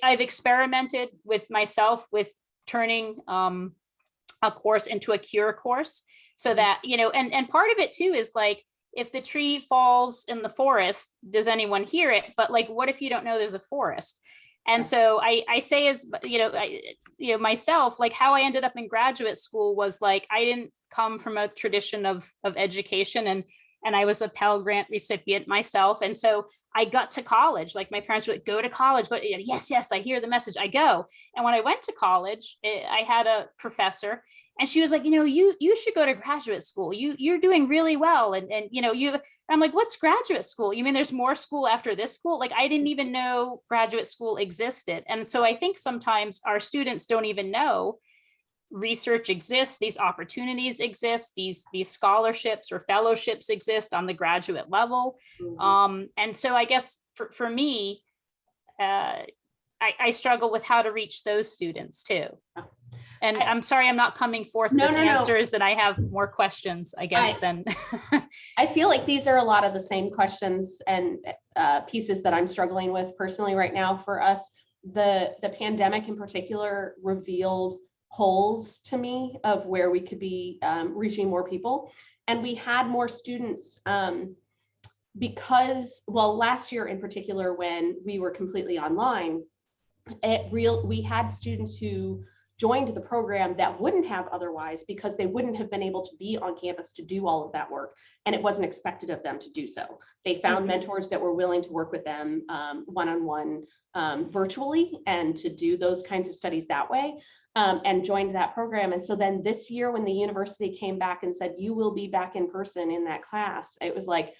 I've experimented with myself with turning a course into a cure course, so that, you know, and part of it too is like, if the tree falls in the forest, does anyone hear it? But like, what if you don't know there's a forest? And so I say, as you know, myself, like how I ended up in graduate school was like, I didn't come from a tradition of education, and I was a Pell Grant recipient myself. And so I got to college, like my parents were like, go to college, but yes, I hear the message, I go. And when I went to college, I had a professor, and she was like, you know, you should go to graduate school. You're doing really well. And you know, I'm like, what's graduate school? You mean there's more school after this school? Like, I didn't even know graduate school existed. And so I think sometimes our students don't even know research exists, these opportunities exist, these scholarships or fellowships exist on the graduate level. Mm-hmm. And so I guess for me, I struggle with how to reach those students too. And I'm sorry, I'm not coming forth with answers, and I have more questions, I guess, than. I feel like these are a lot of the same questions and pieces that I'm struggling with personally right now for us. The pandemic in particular revealed holes to me of where we could be reaching more people. And we had more students because, well, last year in particular, when we were completely online, we had students who joined the program that wouldn't have otherwise, because they wouldn't have been able to be on campus to do all of that work, and it wasn't expected of them to do so. They found mentors that were willing to work with them one-on-one virtually, and to do those kinds of studies that way, and joined that program. And so then this year, when the university came back and said, you will be back in person in that class, it was like,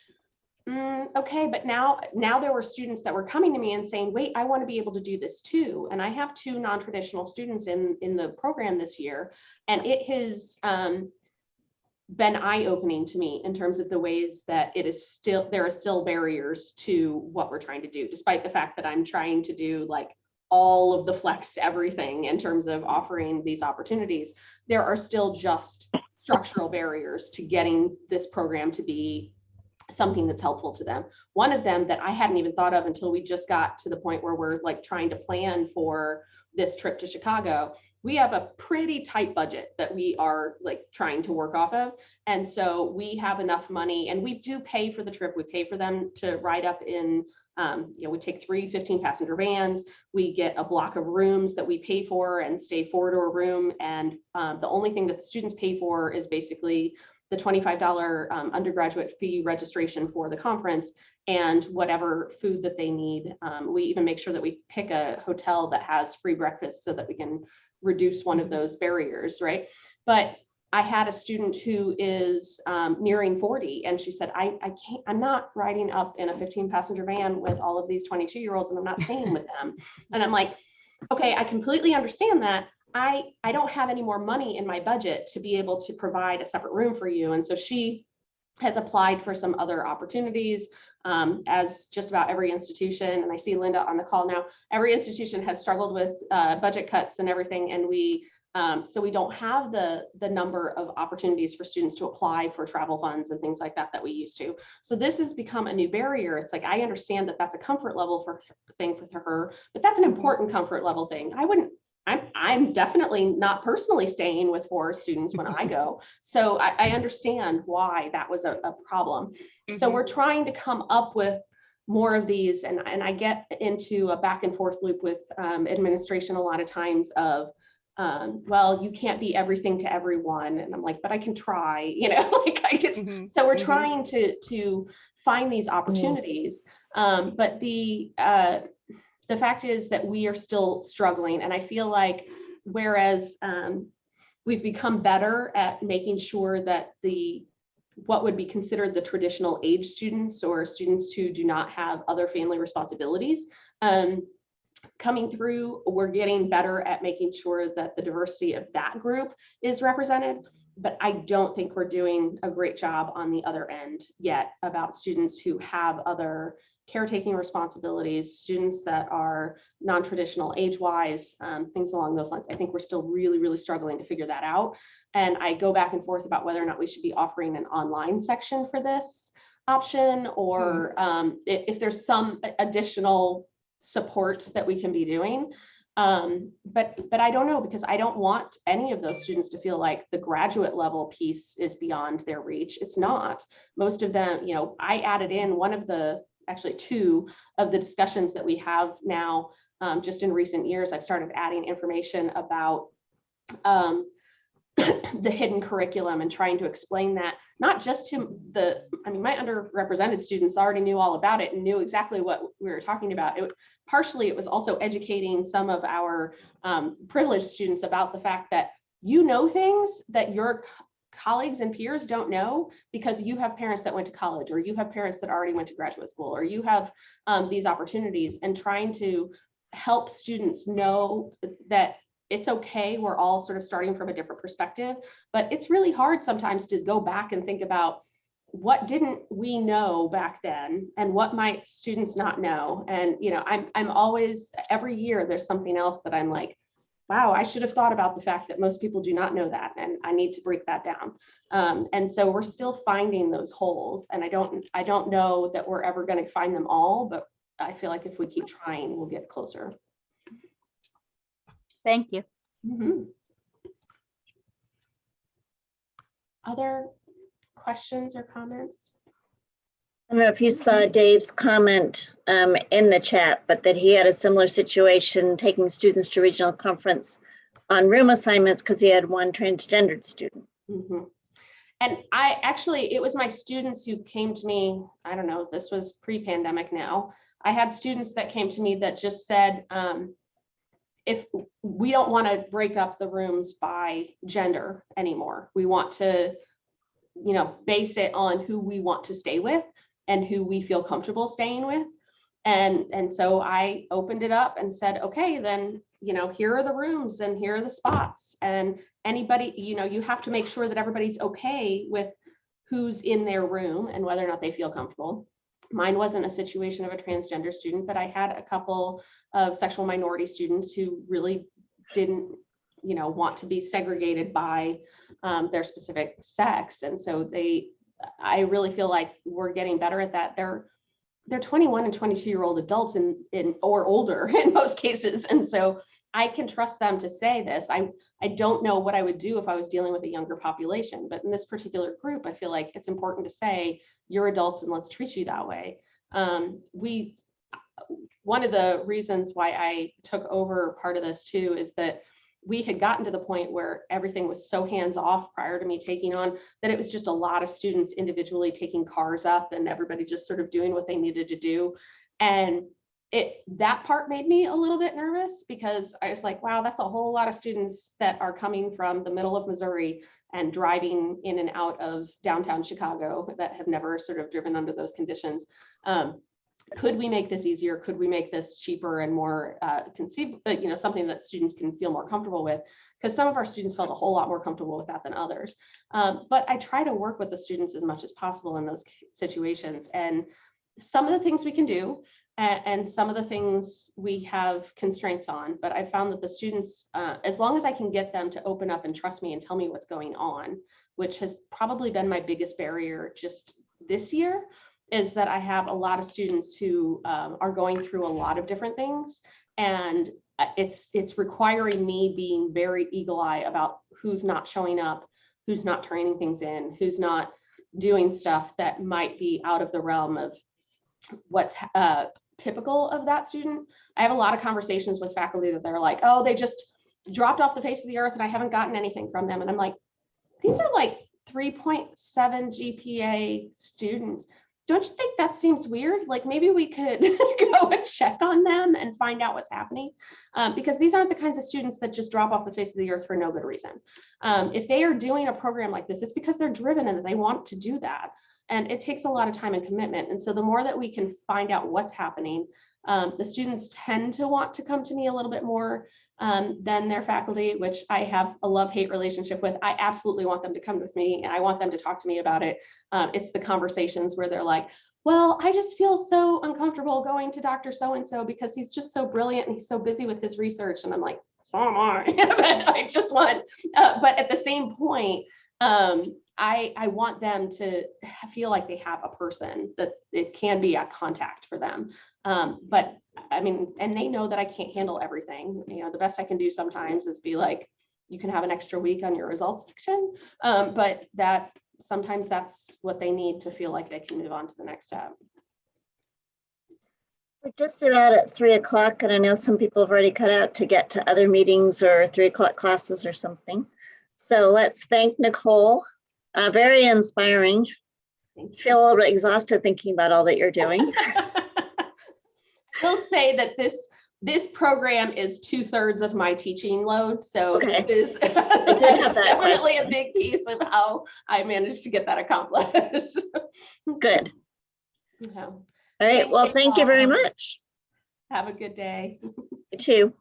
okay, but now there were students that were coming to me and saying, wait, I want to be able to do this too. And I have 2 non-traditional students in the program this year, and it has been eye-opening to me in terms of the ways that there are still barriers to what we're trying to do, despite the fact that I'm trying to do like all of the flex everything in terms of offering these opportunities. There are still just structural barriers to getting this program to be something that's helpful to them. One of them that I hadn't even thought of until we just got to the point where we're like trying to plan for this trip to Chicago. We have a pretty tight budget that we are like trying to work off of. And so we have enough money, and we do pay for the trip. We pay for them to ride up in, we take 3 15-passenger vans. We get a block of rooms that we pay for and stay forward to a room. And the only thing that the students pay for is basically the $25 undergraduate fee registration for the conference and whatever food that they need. We even make sure that we pick a hotel that has free breakfast so that we can reduce one of those barriers, right? But I had a student who is nearing 40, and she said, I'm not riding up in a 15-passenger van with all of these 22-year-olds, and I'm not staying with them. And I'm like, okay, I completely understand that. I don't have any more money in my budget to be able to provide a separate room for you. And so she has applied for some other opportunities, as just about every institution. And I see Linda on the call now. Every institution has struggled with budget cuts and everything. And so we don't have the number of opportunities for students to apply for travel funds and things like that we used to. So this has become a new barrier. It's like, I understand that that's a comfort level thing for her, but that's an important comfort level thing. I'm definitely not personally staying with 4 students when I go. So I understand why that was a problem. Mm-hmm. So we're trying to come up with more of these, and I get into a back and forth loop with administration a lot of times of, well, you can't be everything to everyone. And I'm like, but I can try, like I just, mm-hmm. So we're mm-hmm. trying to find these opportunities. Mm-hmm. But the fact is that we are still struggling. And I feel like, whereas we've become better at making sure that what would be considered the traditional age students or students who do not have other family responsibilities coming through, we're getting better at making sure that the diversity of that group is represented. But I don't think we're doing a great job on the other end yet about students who have other caretaking responsibilities, students that are non-traditional age-wise, things along those lines. I think we're still really, really struggling to figure that out. And I go back and forth about whether or not we should be offering an online section for this option, or if there's some additional support that we can be doing. But I don't know, because I don't want any of those students to feel like the graduate level piece is beyond their reach. It's not. Most of them, I added in actually 2 of the discussions that we have now, just in recent years. I've started adding information about the hidden curriculum and trying to explain that, not just to my underrepresented students already knew all about it and knew exactly what we were talking about. Partially, it was also educating some of our privileged students about the fact that things that your colleagues and peers don't know because you have parents that went to college, or you have parents that already went to graduate school, or you have these opportunities, and trying to help students know that it's okay. We're all sort of starting from a different perspective, but it's really hard sometimes to go back and think about what didn't we know back then and what might students not know. And, I'm always, every year there's something else that I'm like, wow, I should have thought about the fact that most people do not know that, and I need to break that down. And so we're still finding those holes, and I don't know that we're ever going to find them all, but I feel like if we keep trying, we'll get closer. Thank you. Mm-hmm. Other questions or comments? I don't know if you saw Dave's comment in the chat, but that he had a similar situation taking students to regional conference on room assignments because he had one transgendered student. Mm-hmm. And it was my students who came to me, I don't know, this was pre-pandemic now. I had students that came to me that just said, if we don't want to break up the rooms by gender anymore, we want to, base it on who we want to stay with and who we feel comfortable staying with. And so I opened it up and said, okay, then, here are the rooms and here are the spots, and anybody, you have to make sure that everybody's okay with who's in their room and whether or not they feel comfortable. Mine wasn't a situation of a transgender student, but I had a couple of sexual minority students who really didn't want to be segregated by their specific sex. And so I really feel like we're getting better at that. They're 21 and 22-year-old adults or older in most cases. And so I can trust them to say this. I don't know what I would do if I was dealing with a younger population, but in this particular group, I feel like it's important to say, you're adults and let's treat you that way. One of the reasons why I took over part of this too is that we had gotten to the point where everything was so hands-off prior to me taking on that it was just a lot of students individually taking cars up and everybody just sort of doing what they needed to do. And that part made me a little bit nervous, because I was like, wow, that's a whole lot of students that are coming from the middle of Missouri and driving in and out of downtown Chicago that have never sort of driven under those conditions. Could we make this easier? Could we make this cheaper and more something that students can feel more comfortable with? Because some of our students felt a whole lot more comfortable with that than others. But I try to work with the students as much as possible in those situations. And some of the things we can do, and some of the things we have constraints on, but I found that the students, as long as I can get them to open up and trust me and tell me what's going on, which has probably been my biggest barrier just this year, is that I have a lot of students who are going through a lot of different things, and it's requiring me being very eagle eye about who's not showing up, who's not turning things in, who's not doing stuff that might be out of the realm of what's typical of that student. I have a lot of conversations with faculty that they're like, oh, they just dropped off the face of the earth and I haven't gotten anything from them. And I'm like, these are like 3.7 GPA students. Don't you think that seems weird? Like maybe we could go and check on them and find out what's happening, because these aren't the kinds of students that just drop off the face of the earth for no good reason. If they are doing a program like this, it's because they're driven and they want to do that. And it takes a lot of time and commitment. And so the more that we can find out what's happening, the students tend to want to come to me a little bit more than their faculty, which I have a love-hate relationship with. I absolutely want them to come with me and I want them to talk to me about it. It's the conversations where they're like, well, I just feel so uncomfortable going to Dr. So-and-so because he's just so brilliant and he's so busy with his research. And I'm like, so am I. I just want, but at the same point, I want them to feel like they have a person that it can be a contact for them. But I mean, and they know that I can't handle everything. The best I can do sometimes is be like, you can have an extra week on your results fiction. But sometimes that's what they need to feel like they can move on to the next step. We're just about at 3 o'clock, and I know some people have already cut out to get to other meetings or 3 o'clock classes or something. So let's thank Nicole. Very inspiring. Feel a little bit exhausted thinking about all that you're doing. I will say that this program is 2/3 of my teaching load. So Okay. This is definitely a big piece of how I managed to get that accomplished. Good. Yeah. All right. Well, thank you very much. Have a good day. You too.